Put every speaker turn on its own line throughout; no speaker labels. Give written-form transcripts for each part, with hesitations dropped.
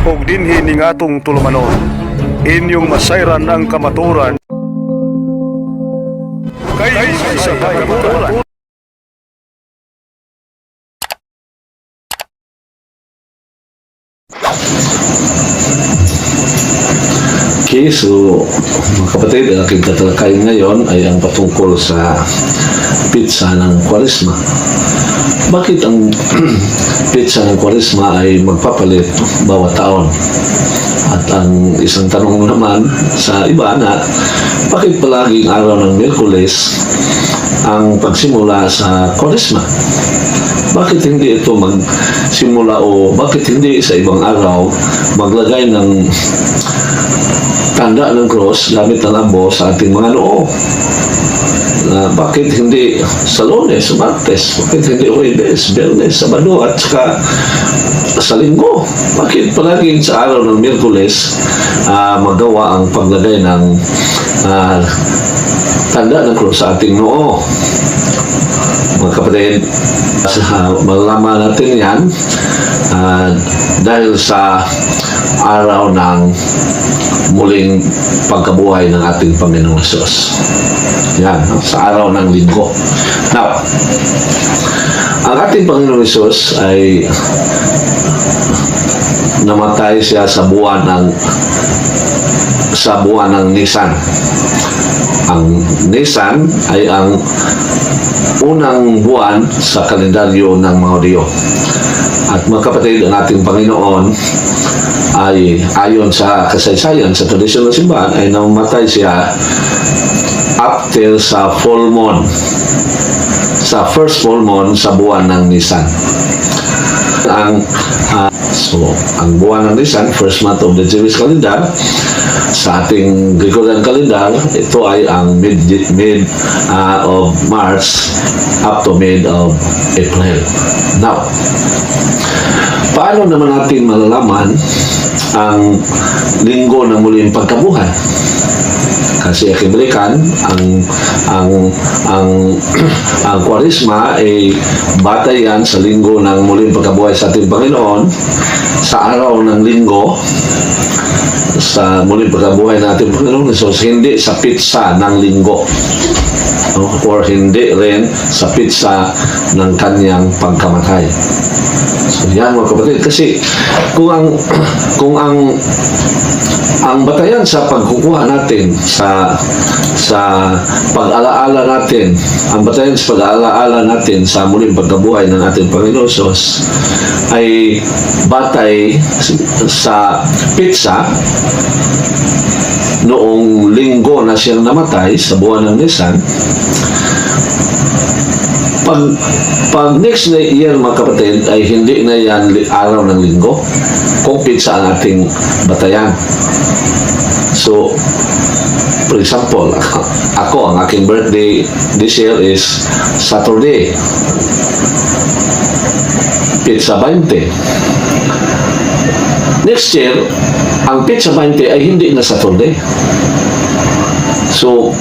og dinhi ning atong tulumanon. Inyong masayran ang kamaturan kay sa kamaturan.
Okay, so mga kapatid, ang aking tatalakayin ngayon ay ang patungkol sa pizza ng Kwaresma. Bakit ang pizza ng Kwaresma ay magpapalit bawat taon? At ang isang tanong naman sa iba na, bakit palaging araw ng Miyerkules ang pagsimula sa Kwaresma? Bakit hindi ito magsimula o bakit hindi sa ibang araw maglagay ng tanda ng cross gamit ng abo sa ating mga noo? Bakit hindi sa Lunes, Martes? Bakit hindi Huwebes, Biyernes, Sabado at saka sa Linggo? Bakit palaging sa araw ng Miyerkules magawa ang paglagay ng tanda ng cross sa ating noo? Mga kapatid, malalaman natin yan dahil sa araw ng muling pagkabuhay ng ating Panginoong Hesus. Yan, sa araw ng Linggo. Now, ang ating Panginoong Hesus ay namatay siya sa buwan ng Nisan. Ang Nisan ay ang unang buwan sa kalendaryo ng mga Hudyo. At mga kapatid, ang ating Panginoon ay ayon sa kasaysayan, sa tradisyon ng simbahan, ay namatay siya after sa full moon, sa first full moon sa buwan ng Nisan. Ang buwan ng Nisan, first month of the Jewish calendar, sa ating Gregorian calendar, ito ay ang mid of March up to mid of April. Now, paano naman natin malalaman ang linggo ng muling pagkabuhay? Kasi aking balikan, ang Kwaresma ay batay yan sa linggo ng muling pagkabuhay sa ating Panginoon, sa araw ng linggo, sa muling pagkabuhay ng ating Panginoon. So, hindi sa pizza ng linggo, or hindi rin sa pizza ng kanyang pagkamatay. So, yan mga kapatid. Kasi kung ang batayan sa pagkukuha natin sa pag-alaala natin, ang batayan sa pag-alaala natin sa muling pagkabuhay ng ating Panginoon Hesus ay batay sa pizza noong linggo na siyang namatay sa buwan ng Nisan. Pag next year mga kapatid ay hindi na yan araw ng linggo kung pizza ang ating batayan. So, for example, ako, ang aking birthday this year is Saturday. Pizza 20. Next year, ang pizza 20 ay hindi na Saturday. So,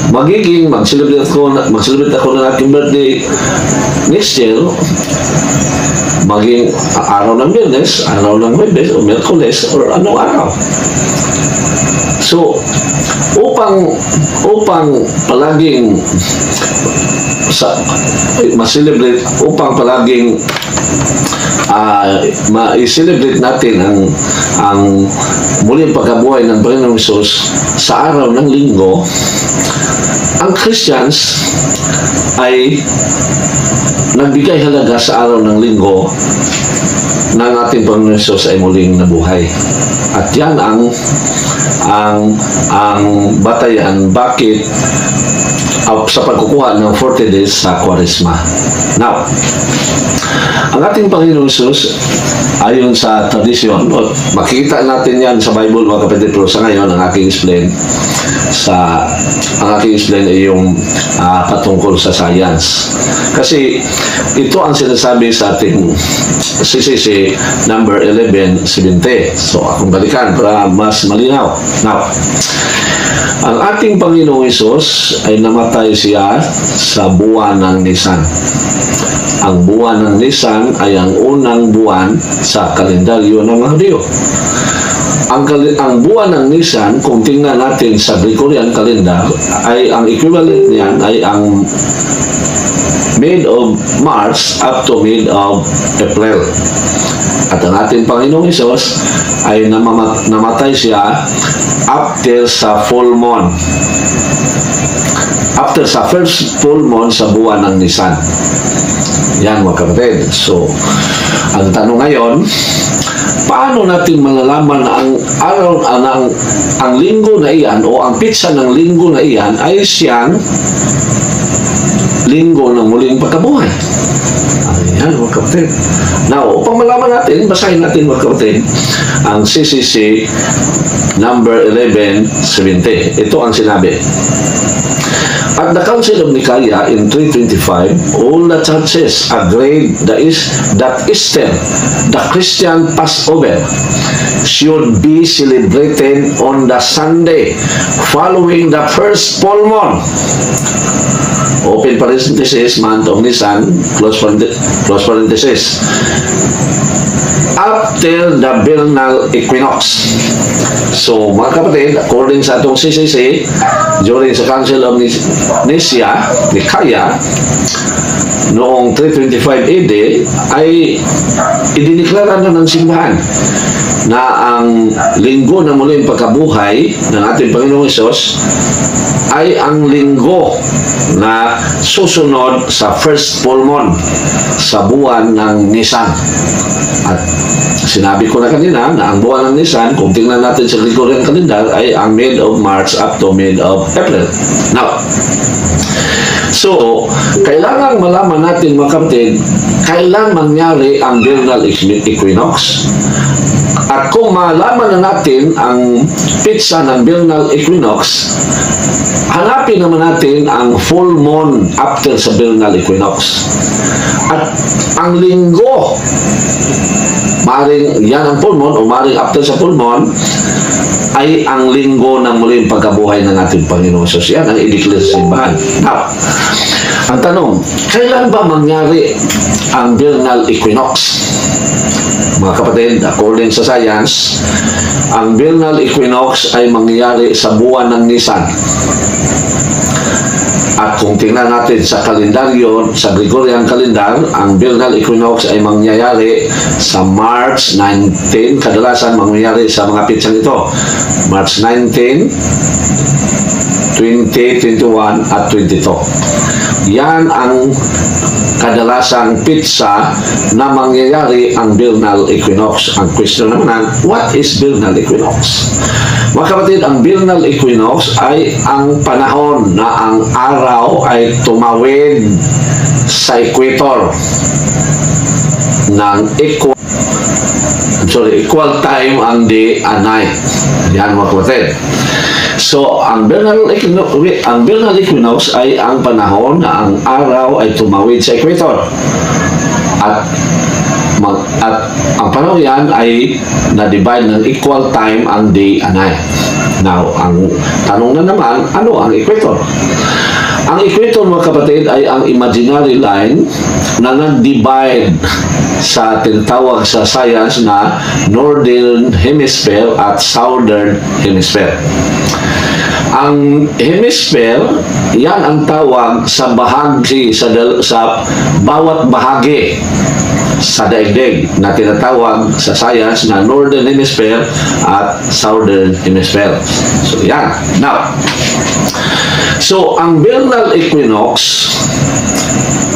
mag-celebrate ako ng aking birthday next year, maging araw ng Biyernes, araw ng Huwebes, o Miyerkules, or anong araw. So, upang palaging ma-celebrate, upang palaging ma-celebrate natin ang muling pagkabuhay ng Panginoong Hesus sa araw ng linggo, ang Christians ay nagbigay halaga sa araw ng linggo ng ating Panginoong Hesus ay muling nabuhay. At yan ang batayan bakit sa pagkukuha ng 40 days sa Kwaresma. Now, ang ating Panginoong Hesus, ayon sa tradisyon, makikita natin yan sa Bible mga kapatid, pero sa ngayon ang aking explain ay yung patungkol sa science. Kasi ito ang sinasabi sa ating CCC number 1170. So, akong balikan para mas malinaw. Now, ang ating Panginoong Hesus ay namatay siya sa buwan ng Nisan. Ang buwan ng Nisan ay ang unang buwan sa kalendaryo ng mga Hudyo. Ang buwan ng Nisan, kung tingnan natin sa Gregorian calendar, ay ang equivalent niyan ay ang mid of March up to mid of April. At ang ating Panginoong Hesus ay namatay siya after sa full moon. After sa first full moon sa buwan ng Nisan. Yan mga kapatid. So, ang tanong ngayon, paano natin malalaman na ang araw, ang linggo na iyan o ang pitsa ng linggo na iyan ay siyang linggo ng muling pagkabuhay? Ayan mga kapatid. Now, upang malaman natin, basahin natin mga kapatid ang CCC number 1170. Ito ang sinabi. At the Council of Nicaea in 325, all the churches agreed that Easter, the Christian Passover, should be celebrated on the Sunday following the first full moon. Open parenthesis, month of Nisan, close parenthesis. After the vernal equinox. So, mga kapatid, according sa itong CCC, during sa Council of Nicaea, noong 325 AD, ay idineklara na ng simbahan na ang linggo na muling pagkabuhay ng ating Panginoong Hesus ay ang linggo na susunod sa first full moon sa buwan ng Nisan. At sinabi ko na kanina na ang buwan ng Nisan, kung tingnan natin sa Gregorian calendar, ay ang mid of March up to mid of April. Now, so, kailangan malaman natin mga kapatid, kailan mangyari ang vernal equinox. At kung malaman na natin ang pitsa ng vernal equinox, hanapin naman natin ang full moon after sa vernal equinox. At ang linggo, maring yan ang full moon o maring after sa full moon, ay ang linggo ng muling pagkabuhay ng ating Panginoon Hesus. Yan ang i-declare sa simbahan. Now, ang tanong, kailan ba mangyari ang vernal equinox? Mga kapatid, according sa science, ang vernal equinox ay mangyayari sa buwan ng Nisan. At kung tingnan natin sa kalendaryo, sa Gregorian calendar, ang vernal equinox ay mangyayari sa March 19. Kadalasan mangyayari sa mga pitsang ito. March 19, 20, 21, at 22. Yan ang kadalasang pitsa na mangyayari ang vernal equinox. Ang question naman, what is vernal equinox? Mga kapatid, ang vernal equinox ay ang panahon na ang araw ay tumawid sa equator ng equal time ang day and night. Yan mga kapatid. So, ang vernal equinox ay ang panahon na ang araw ay tumawid sa equator. At ang panahon yan ay na-divide ng equal time ang day and night. Now, ang tanong na naman, ano ang equator? Ang equator, mga kapatid, ay ang imaginary line na nag-divide sa tinatawag sa science na Northern Hemisphere at Southern Hemisphere. Ang hemisphere, yan ang tawag sa bahagi, sa bawat bahagi sa daigdig na tinatawag sa science na Northern Hemisphere at Southern Hemisphere. So, yan. Now, so, ang vernal equinox,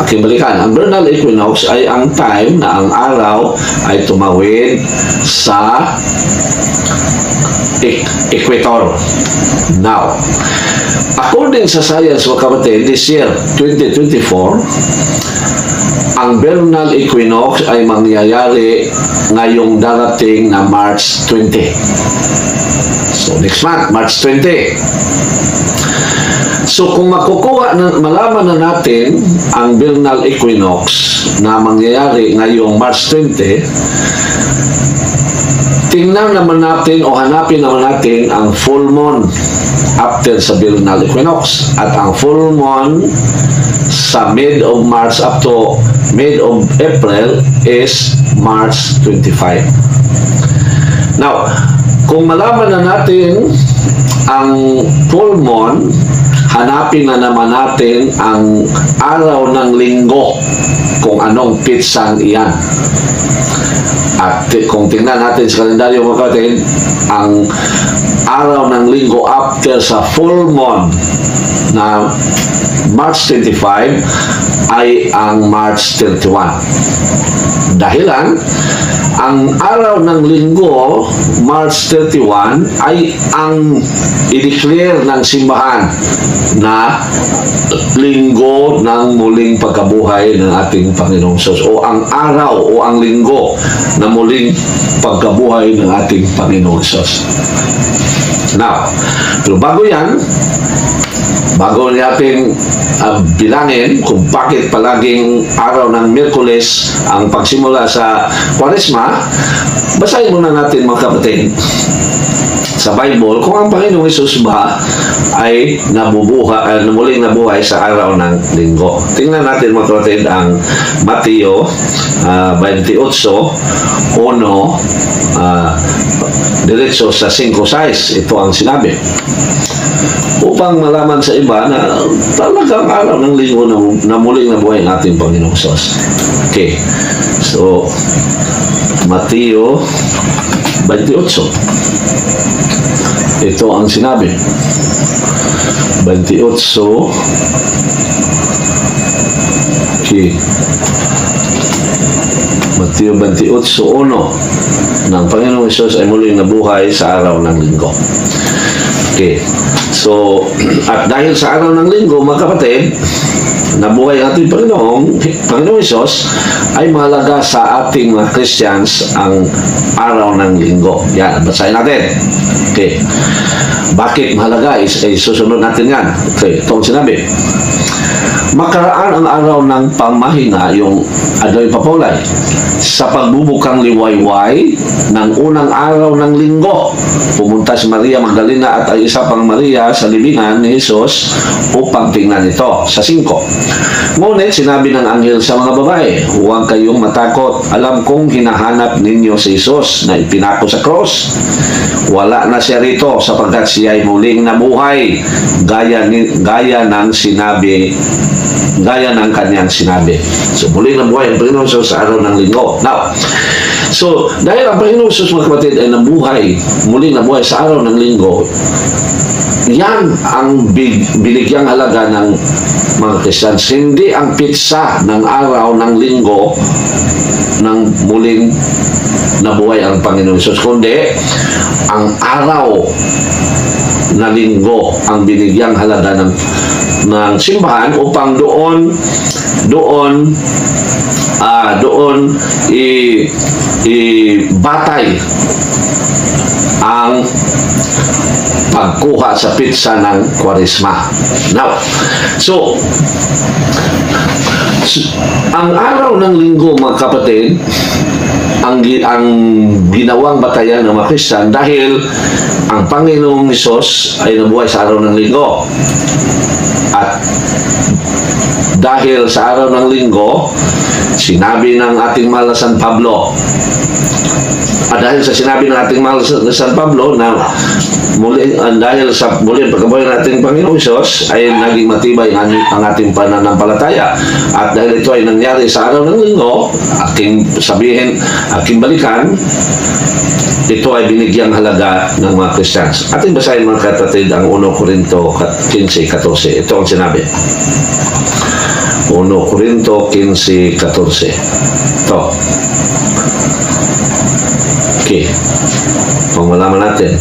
aking balikan, ang vernal equinox ay ang time na ang araw ay tumawid sa equator. Now, according sa science, mga kapatid, this year, 2024, ang vernal equinox ay mangyayari ngayong darating na March 20. So, next month, March 20. So, kung malaman na natin ang vernal equinox na mangyayari ngayong March 20, tingnan naman natin o hanapin naman natin ang full moon after sa vernal equinox. At ang full moon sa mid of March up to mid of April is March 25. Now, kung malaman na natin ang full moon, hanapin na naman natin ang araw ng linggo kung anong pitsang iyan. At kung tingnan natin sa kalendaryo mga kapatid, ang araw ng linggo after sa full moon na March 25 ay ang March 31. Dahilan, ang araw ng linggo, March 31, ay ang i-declare ng simbahan na linggo ng muling pagkabuhay ng ating Panginoong Hesus, o ang araw o ang linggo na muling pagkabuhay ng ating Panginoong Hesus. Now, pero bago natin bilangin kung bakit palaging araw ng Miyerkules ang pagsimula sa Kwaresma, basahin muna natin mga kapatid sa Bible kung ang Panginoong Hesus ba ay muling nabuhay sa araw ng linggo. Tingnan natin mga kapatid ang Mateo 28:1 diretso sa 5:6. Ito ang sinabi. Upang malaman sa iba na talagang araw ng linggo na muling nabuhay ang ating Panginoong Hesus. Okay. So, Mateo 28. Ito ang sinabi. 28. Okay. Mateo 28:1 ng Panginoong Hesus ay muling nabuhay sa araw ng linggo. Okay. So, at dahil sa araw ng linggo, mga kapatid, nabuhay ang ating Panginoong Hesus, ay mahalaga sa ating mga Christians ang araw ng linggo. Yan, basahin natin. Okay. Bakit mahalaga? Susunod natin yan. Okay, ito ang sinabi. Makaraan ang araw ng pamahina, yung Adoy Papolay, sa pagbubukang liwayway ng unang araw ng linggo. Pumunta si Maria Magdalena at ay isa pang Maria sa libingan ni Jesus upang tingnan ito. Sa 5. Ngunit sinabi ng anghel sa mga babae, huwag kayong matakot. Alam kong hinahanap ninyo si Jesus na ipinako sa cross. Wala na siya rito sapagkat siya ay muling nabuhay gaya ng kanyang sinabi. So, muling nabuhay ang Panginoon Hesus sa araw ng linggo. Now, so, dahil ang Panginoon Hesus, mga kapatid, ay muling nabuhay sa araw ng linggo, yan ang binigyang halaga ng mga Kristiyans. Hindi ang pitsa ng araw ng linggo ng muling nabuhay ang Panginoon Hesus, kundi ang araw na linggo ang binigyang halaga ng simbahan upang doon batay ang pagkuha sa pitsa ng Kwaresma. Now, so ang araw ng linggo, mga kapatid, ang ginawang batayan ng mga Kristiyan dahil ang Panginoong Hesus ay nabuhay sa araw ng linggo. At dahil sa araw ng linggo, sinabi ng ating mahal na San Pablo, at dahil sa sinabi ng ating mahal na San Pablo na dahil sa muling pagkabuhay ng ating Panginoong Hesus ay naging matibay ang ating pananampalataya. At dahil ito ay nangyari sa araw ng linggo, aking balikan, ito ay binigyang halaga ng mga Christians. Ating basahin mga kapatid ang 1 Corinto 15:14. Ito ang sinabi. 1 Corinto 15:14. Ito. Okay. Kung malaman natin.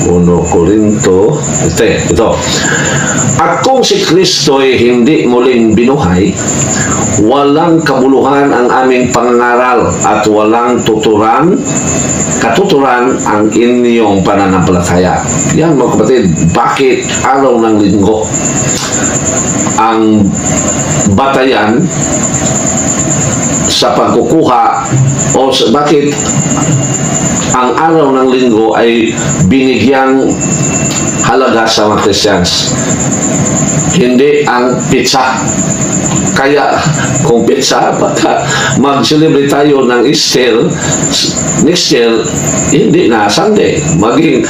1 Korinto, ito. At kung si Kristo'y hindi muling binuhay, walang kabuluhan ang aming pangangaral at walang katuturan ang inyong pananampalataya. Yan mga kapatid, bakit araw ng linggo ang batayan sa pagkukuha o bakit ang araw ng linggo ay binigyang halaga sa mga Christians, hindi ang pizza. Kaya kung pizza, baka mag-celebrate tayo ng Easter, next year, hindi na Sunday, maging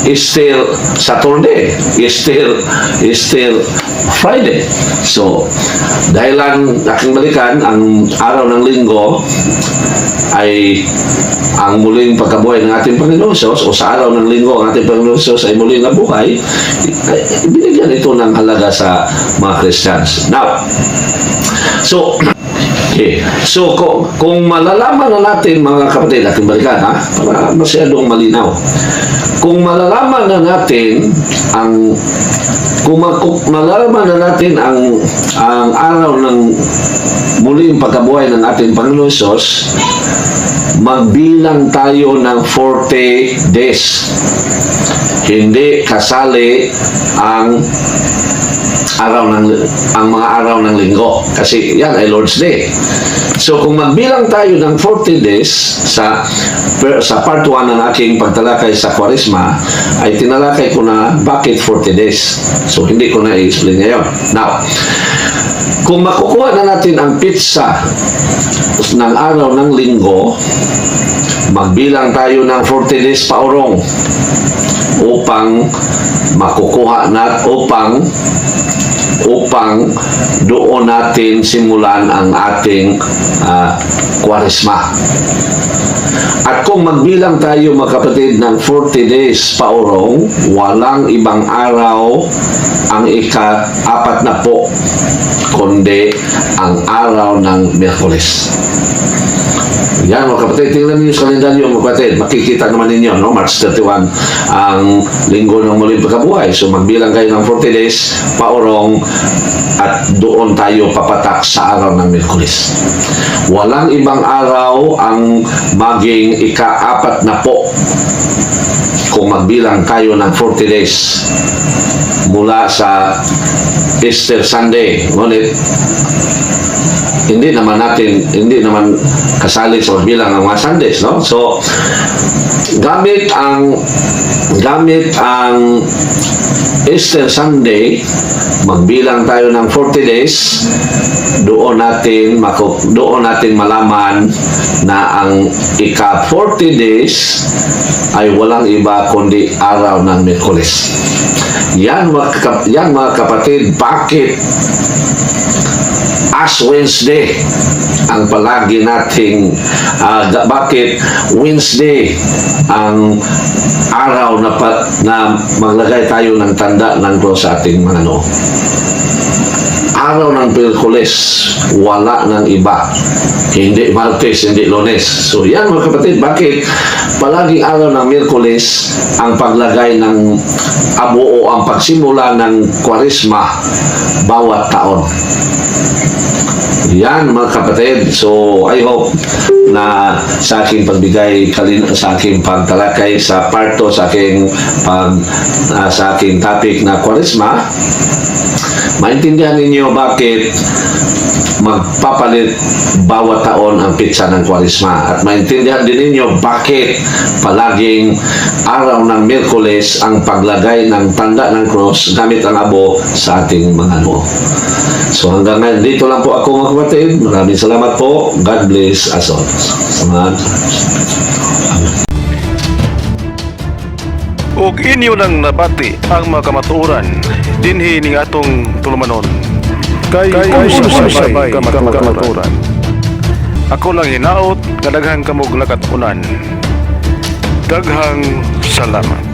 Easter Saturday, Easter Friday. So, dahilan aking balikan, ang araw ng linggo ay ang muling pagkabuhay ng ating Panginoon Diyos, o sa araw ng linggo ang ating Panginoon Diyos ay muling nabuhay, ay binigyan ito ng halaga sa mga Christians. Now, so kung malalaman na natin mga kapatid, ating balikan para masyadong malinaw. Kung malalaman na natin ang araw ng muling pagkabuhay ng ating Panginoon Diyos, magbilang tayo ng 40 days. Hindi kasali ang mga araw ng linggo, kasi yan ay Lord's Day. So kung magbilang tayo ng 40 days sa part 1 ng aking pagtalakay sa Kwaresma, ay tinalakay ko na bakit 40 days. So hindi ko na i-explain ngayon. Now, kung makukuha na natin ang pizza ng araw ng linggo, magbilang tayo ng 40 days paurong upang makukuha upang doon natin simulan ang ating Kwaresma. At kung magbilang tayo mga kapatid ng 40 days paurong, walang ibang araw ang ika-40, kundi ang araw ng Miyerkules. Yan mga kapatid, tingnan niyo sa kalendaryo mga kapatid, makikita naman ninyo, no? March 31 ang linggo ng muling pagkabuhay. So magbilang kayo ng 40 days paurong at doon tayo papatak sa araw ng Miyerkules. Walang ibang araw ang maging ika-40 kung magbilang tayo ng 40 days mula sa Easter Sunday. Ngunit hindi naman kasali sa bilang ng mga Sundays, no? So gamit ang Easter Sunday, magbilang tayo ng 40 days, doon natin malaman na ang ika-40 days ay walang iba kundi araw ng Miyerkules. Yan mga kapatid, bakit Ash Wednesday ang palagi nating bakit Wednesday ang araw na maglagay tayo ng tanda ng cross sa ating mga noo. Araw ng Miyerkules, wala ng iba. Hindi Martes, hindi Lunes. So yan mga kapatid, bakit palaging araw ng Miyerkules ang paglagay ng abo o ang pagsimula ng Kwaresma bawat taon. Yan mga kapatid. So I hope na sa aking pagbigay sa aking pagtalakay sa part 2 sa aking topic na Kwaresma, maintindihan ninyo bakit magpapalit bawat taon ang pizza ng Kwaresma, at maintindihan din ninyo bakit palaging araw ng Miyerkules ang paglagay ng tanda ng cross gamit ang abo sa ating mga noo. So hanggang ngayon, dito lang po ako mga kapatid. Maraming salamat po. God bless us all. Salamat.
ug inyo nang nabati ang mga kamatuoran dinhi ning atong tulumanon kay sabay kamatuoran. Ako lang hinaot nga daghang kamog lakatunan. Daghang salamat.